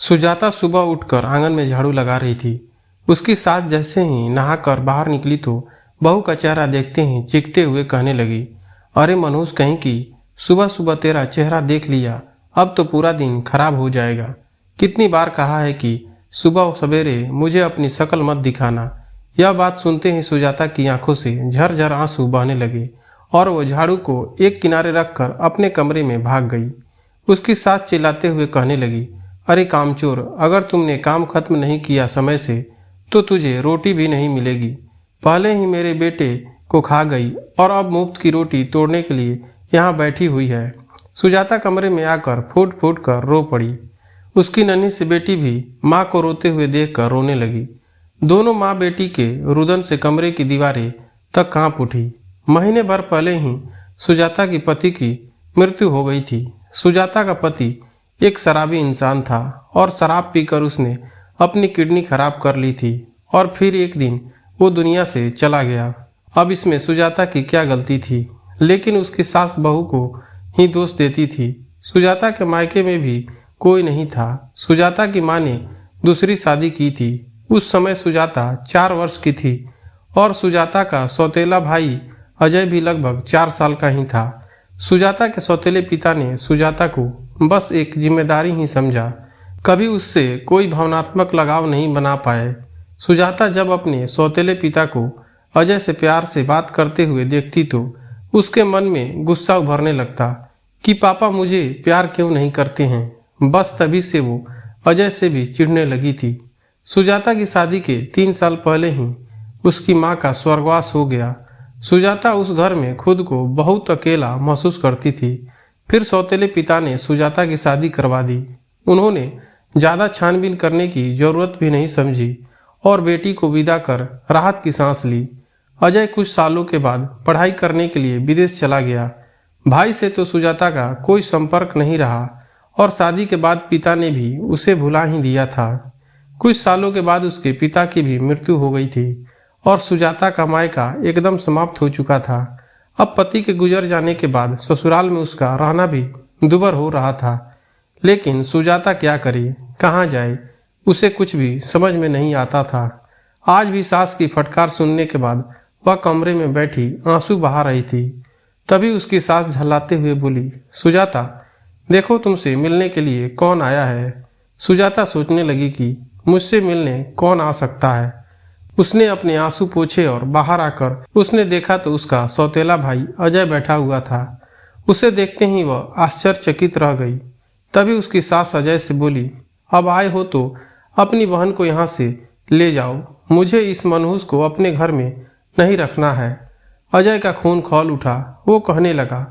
सुजाता सुबह उठकर आंगन में झाड़ू लगा रही थी। उसकी सास जैसे ही नहाकर बाहर निकली तो बहू का चेहरा देखते ही चीखते हुए कहने लगी, अरे मनहूस कहीं की, सुबह सुबह तेरा चेहरा देख लिया, अब तो पूरा दिन खराब हो जाएगा। कितनी बार कहा है कि सुबह सवेरे मुझे अपनी शक्ल मत दिखाना। यह बात सुनते ही सुजाता की आंखों से झरझर आंसू बहने लगे और वो झाड़ू को एक किनारे रखकर अपने कमरे में भाग गई। उसकी सास चिल्लाते हुए कहने लगी, अरे कामचोर, अगर तुमने काम खत्म नहीं किया समय से तो तुझे रोटी भी नहीं मिलेगी। पहले ही मेरे बेटे को खा गई और अब मुफ्त की रोटी तोड़ने के लिए यहाँ बैठी हुई है। सुजाता कमरे में आकर फूट फूट कर रो पड़ी। उसकी नन्ही सी बेटी भी माँ को रोते हुए देखकर रोने लगी। दोनों माँ बेटी के रुदन से कमरे की दीवारें तक कांप उठी। महीने भर पहले ही सुजाता की पति की मृत्यु हो गई थी। सुजाता का पति एक शराबी इंसान था और शराब पीकर उसने अपनी किडनी खराब कर ली थी और फिर एक दिन वो दुनिया से चला गया। अब इसमें सुजाता की क्या गलती थी, लेकिन उसकी सास बहू को ही दोष देती थी। सुजाता के मायके में भी कोई नहीं था। सुजाता की माँ ने दूसरी शादी की थी। उस समय सुजाता 4 वर्ष की थी और सुजाता का सौतेला भाई अजय भी लगभग 4 साल का ही था। सुजाता के सौतेले पिता ने सुजाता को बस एक जिम्मेदारी ही समझा, कभी उससे कोई भावनात्मक लगाव नहीं बना पाए। सुजाता जब अपने सौतेले पिता को अजय से प्यार से बात करते हुए देखती तो उसके मन में गुस्सा उभरने लगता कि पापा मुझे प्यार क्यों नहीं करते हैं। बस तभी से वो अजय से भी चिढ़ने लगी थी। सुजाता की शादी के 3 साल पहले ही उसकी माँ का स्वर्गवास हो गया। सुजाता उस घर में खुद को बहुत अकेला महसूस करती थी। फिर सौतेले पिता ने सुजाता की शादी करवा दी। उन्होंने ज़्यादा छानबीन करने की जरूरत भी नहीं समझी और बेटी को विदा कर राहत की सांस ली। अजय कुछ सालों के बाद पढ़ाई करने के लिए विदेश चला गया। भाई से तो सुजाता का कोई संपर्क नहीं रहा और शादी के बाद पिता ने भी उसे भुला ही दिया था। कुछ सालों के बाद उसके पिता की भी मृत्यु हो गई थी और सुजाता का मायका एकदम समाप्त हो चुका था। अब पति के गुजर जाने के बाद ससुराल में उसका रहना भी दुभर हो रहा था। लेकिन सुजाता क्या करे, कहाँ जाए, उसे कुछ भी समझ में नहीं आता था। आज भी सास की फटकार सुनने के बाद वह कमरे में बैठी आंसू बहा रही थी। तभी उसकी सास झल्लाते हुए बोली, सुजाता देखो तुमसे मिलने के लिए कौन आया है। सुजाता सोचने लगी कि मुझसे मिलने कौन आ सकता है। उसने अपने आंसू पोंछे और बाहर आकर उसने देखा तो उसका सौतेला भाई अजय बैठा हुआ था। उसे देखते ही वह आश्चर्यचकित रह गई। तभी उसकी सास अजय से बोली, अब आए हो तो अपनी बहन को यहाँ से ले जाओ, मुझे इस मनहूस को अपने घर में नहीं रखना है। अजय का खून खौल उठा। वो कहने लगा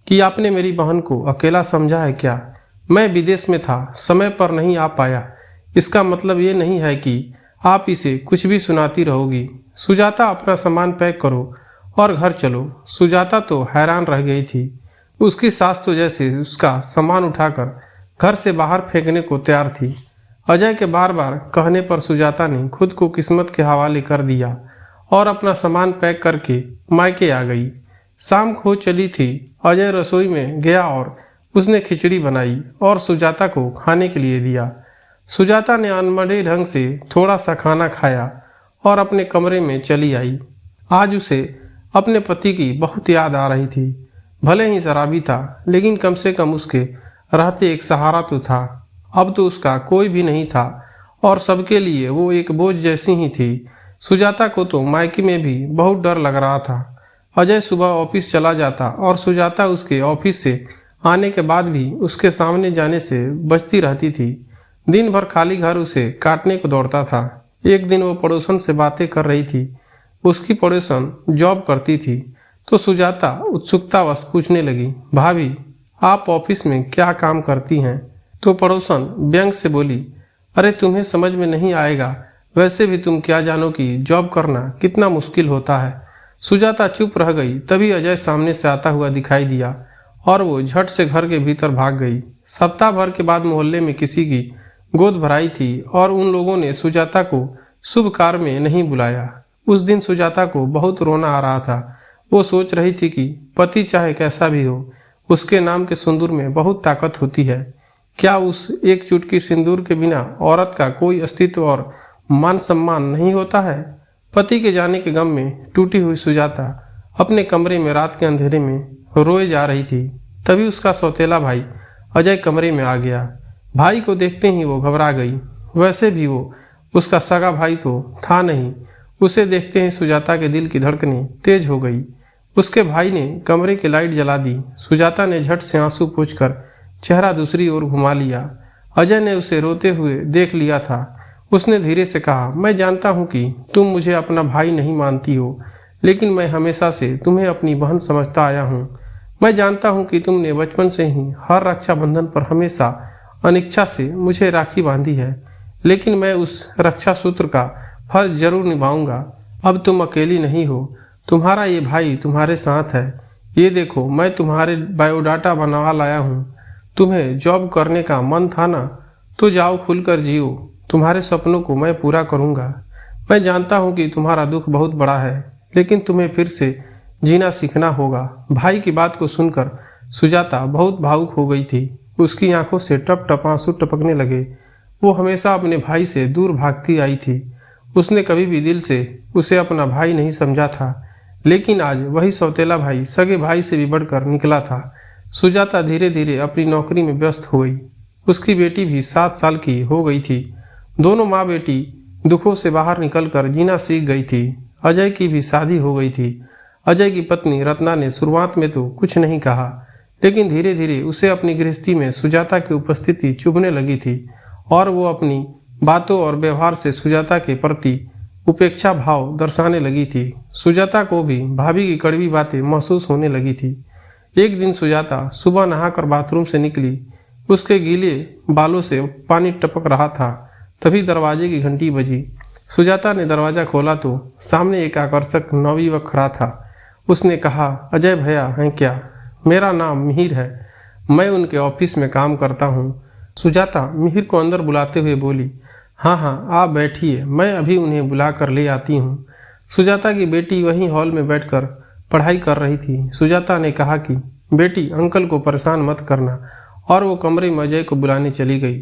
कि आपने मेरी बहन को अकेला समझा है क्या? मैं विदेश में था, समय पर नहीं आ पाया। इसका मतलब ये नहीं है कि आप इसे कुछ भी सुनाती रहोगी। सुजाता अपना सामान पैक करो और घर चलो। सुजाता तो हैरान रह गई थी। उसकी सास तो जैसे उसका सामान उठाकर घर से बाहर फेंकने को तैयार थी। अजय के बार बार कहने पर सुजाता ने खुद को किस्मत के हवाले कर दिया और अपना सामान पैक करके मायके आ गई। शाम हो चली थी। अजय रसोई में गया और उसने खिचड़ी बनाई और सुजाता को खाने के लिए दिया। सुजाता ने अनमने ढंग से थोड़ा सा खाना खाया और अपने कमरे में चली आई। आज उसे अपने पति की बहुत याद आ रही थी। भले ही शराबी था, लेकिन कम से कम उसके रहते एक सहारा तो था। अब तो उसका कोई भी नहीं था और सबके लिए वो एक बोझ जैसी ही थी। सुजाता को तो मायके में भी बहुत डर लग रहा था। अजय सुबह ऑफिस चला जाता और सुजाता उसके ऑफिस से आने के बाद भी उसके सामने जाने से बचती रहती थी। दिन भर खाली घर उसे काटने को दौड़ता था। एक दिन वो पड़ोसन से बातें कर रही थी। उसकी पड़ोसन जॉब करती थी तो सुजाता उत्सुकतावश पूछने लगी, भाभी आप ऑफिस में क्या काम करती हैं? तो पड़ोसन व्यंग से बोली, अरे तुम्हें समझ में नहीं आएगा, वैसे भी तुम क्या जानो कि जॉब करना कितना मुश्किल होता है। सुजाता चुप रह गई। तभी अजय सामने से आता हुआ दिखाई दिया और वो झट से घर के भीतर भाग गई। सप्ताह भर के बाद मोहल्ले में किसी की गोद भराई थी और उन लोगों ने सुजाता को शुभ कार्य में नहीं बुलाया। उस दिन सुजाता को बहुत रोना आ रहा था। वो सोच रही थी कि पति चाहे कैसा भी हो, उसके नाम के सिंदूर में बहुत ताकत होती है। क्या उस एक चुटकी सिंदूर के बिना औरत का कोई अस्तित्व और मान सम्मान नहीं होता है? पति के जाने के गम में टूटी हुई सुजाता अपने कमरे में रात के अंधेरे में रोए जा रही थी। तभी उसका सौतेला भाई अजय कमरे में आ गया। भाई को देखते ही वो घबरा गई। वैसे भी वो उसका सगा भाई तो था नहीं। उसे देखते ही सुजाता के दिल की धड़कनें तेज हो गई। उसके भाई ने कमरे की लाइट जला दी। सुजाता ने झट से आंसू पोंछकर चेहरा दूसरी ओर घुमा लिया। अजय ने उसे रोते हुए देख लिया था। उसने धीरे से कहा, मैं जानता हूँ कि तुम मुझे अपना भाई नहीं मानती हो, लेकिन मैं हमेशा से तुम्हें अपनी बहन समझता आया हूँ। मैं जानता हूँ कि तुमने बचपन से ही हर रक्षाबंधन पर हमेशा अनिच्छा से मुझे राखी बांधी है, लेकिन मैं उस रक्षा सूत्र का फर्ज जरूर निभाऊंगा। अब तुम अकेली नहीं हो, तुम्हारा ये भाई तुम्हारे साथ है। ये देखो, मैं तुम्हारे बायोडाटा बनवा लाया हूँ। तुम्हें जॉब करने का मन था ना, तो जाओ खुलकर जियो। तुम्हारे सपनों को मैं पूरा करूँगा। मैं जानता हूँ कि तुम्हारा दुख बहुत बड़ा है, लेकिन तुम्हें फिर से जीना सीखना होगा। भाई की बात को सुनकर सुजाता बहुत भावुक हो गई थी। उसकी आंखों से टप टप आंसू टपकने लगे। वो हमेशा अपने भाई से दूर भागती आई थी। उसने कभी भी दिल से उसे अपना भाई नहीं समझा था, लेकिन आज वही सौतेला भाई सगे भाई से भी बढ़कर निकला था। सुजाता धीरे धीरे अपनी नौकरी में व्यस्त हो गई। उसकी बेटी भी 7 साल की हो गई थी। दोनों माँ बेटी दुखों से बाहर निकलकर जीना सीख गई थी। अजय की भी शादी हो गई थी। अजय की पत्नी रत्ना ने शुरुआत में तो कुछ नहीं कहा, लेकिन धीरे धीरे उसे अपनी गृहस्थी में सुजाता की उपस्थिति चुभने लगी थी और वो अपनी बातों और व्यवहार से सुजाता के प्रति उपेक्षा भाव दर्शाने लगी थी। सुजाता को भी भाभी की कड़वी बातें महसूस होने लगी थी। एक दिन सुजाता सुबह नहाकर बाथरूम से निकली। उसके गीले बालों से पानी टपक रहा था। तभी दरवाजे की घंटी बजी। सुजाता ने दरवाजा खोला तो सामने एक आकर्षक नवयुवक खड़ा था। उसने कहा, अजय भैया हैं क्या? मेरा नाम मिहिर है, मैं उनके ऑफिस में काम करता हूँ। सुजाता मिहिर को अंदर बुलाते हुए बोली, हाँ हाँ आप बैठिए, मैं अभी उन्हें बुला कर ले आती हूँ। सुजाता की बेटी वहीं हॉल में बैठकर पढ़ाई कर रही थी। सुजाता ने कहा कि बेटी अंकल को परेशान मत करना, और वो कमरे में अजय को बुलाने चली गई।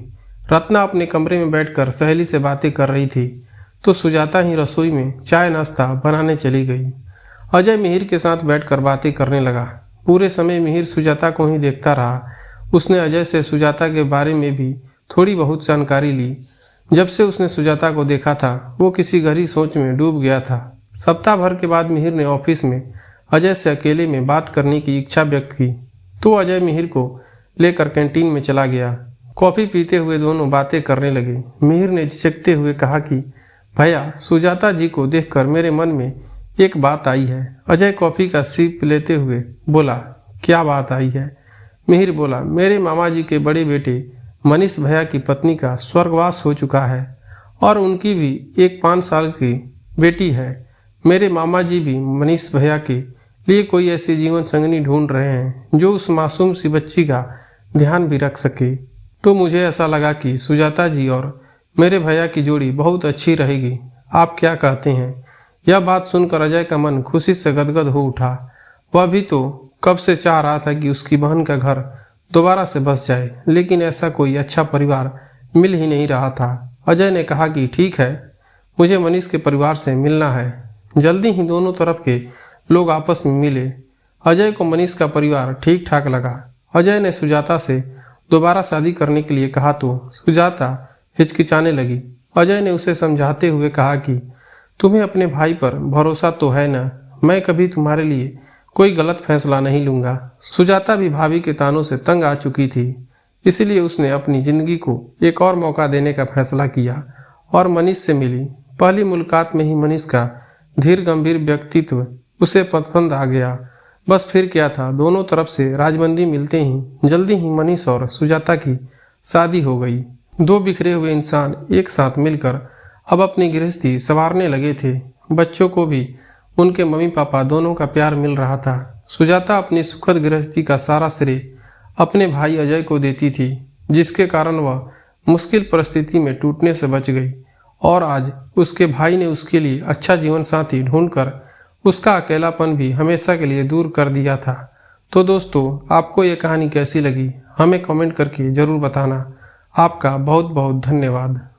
रत्ना अपने कमरे में बैठकर सहेली से बातें कर रही थी, तो सुजाता ही रसोई में चाय नाश्ता बनाने चली गई। अजय मिहिर के साथ बैठकर बातें करने लगा। पूरे समय मिहिर सुजाता को ही देखता रहा। उसने अजय से सुजाता के बारे में भी थोड़ी बहुत जानकारी ली। जब से उसने सुजाता को देखा था, वो किसी गहरी सोच में डूब गया था। सप्ताह भर के बाद मिहिर ने ऑफिस में अजय से अकेले में बात करने की इच्छा व्यक्त की, तो अजय मिहिर को लेकर कैंटीन में चला गया। कॉफी पीते हुए दोनों बातें करने लगे। मिहिर ने झिझकते हुए कहा कि भैया, सुजाता जी को देखकर मेरे मन में एक बात आई है। अजय कॉफी का सिप लेते हुए बोला, क्या बात आई है? मिहिर बोला, मेरे मामा जी के बड़े बेटे मनीष भैया की पत्नी का स्वर्गवास हो चुका है और उनकी भी एक 5 साल की बेटी है। मेरे मामा जी भी मनीष भैया के लिए कोई ऐसी जीवन संगनी ढूंढ रहे हैं जो उस मासूम सी बच्ची का ध्यान भी रख सके। तो मुझे ऐसा लगा कि सुजाता जी और मेरे भैया की जोड़ी बहुत अच्छी रहेगी। आप क्या कहते हैं? यह बात सुनकर अजय का मन खुशी से गदगद हो उठा। वह भी तो कब से चाह रहा था कि उसकी बहन का घर दोबारा से बस जाए, लेकिन ऐसा कोई अच्छा परिवार मिल ही नहीं रहा था। अजय ने कहा कि ठीक है, मुझे मनीष के परिवार से मिलना है। जल्दी ही दोनों तरफ के लोग आपस में मिले। अजय को मनीष का परिवार ठीक ठाक लगा। अजय ने सुजाता से दोबारा शादी करने के लिए कहा तो सुजाता हिचकिचाने लगी। अजय ने उसे समझाते हुए कहा कि तुम्हें अपने भाई पर भरोसा तो है ना, मैं कभी तुम्हारे लिए कोई गलत फैसला नहीं लूंगा। सुजाता भी भाभी के तानों से तंग आ चुकी थी, इसलिए उसने अपनी जिंदगी को एक और मौका देने का फैसला किया और मनीष से मिली। पहली मुलाकात में ही मनीष का धीर गंभीर व्यक्तित्व उसे पसंद आ गया। बस फिर क्या था, दोनों तरफ से राजबंदी मिलते ही जल्दी ही मनीष और सुजाता की शादी हो गई। दो बिखरे हुए इंसान एक साथ मिलकर अब अपनी गृहस्थी संवारने लगे थे। बच्चों को भी उनके मम्मी पापा दोनों का प्यार मिल रहा था। सुजाता अपनी सुखद गृहस्थी का सारा श्रेय अपने भाई अजय को देती थी, जिसके कारण वह मुश्किल परिस्थिति में टूटने से बच गई और आज उसके भाई ने उसके लिए अच्छा जीवन साथी ढूंढकर उसका अकेलापन भी हमेशा के लिए दूर कर दिया था। तो दोस्तों, आपको ये कहानी कैसी लगी हमें कमेंट करके ज़रूर बताना। आपका बहुत बहुत धन्यवाद।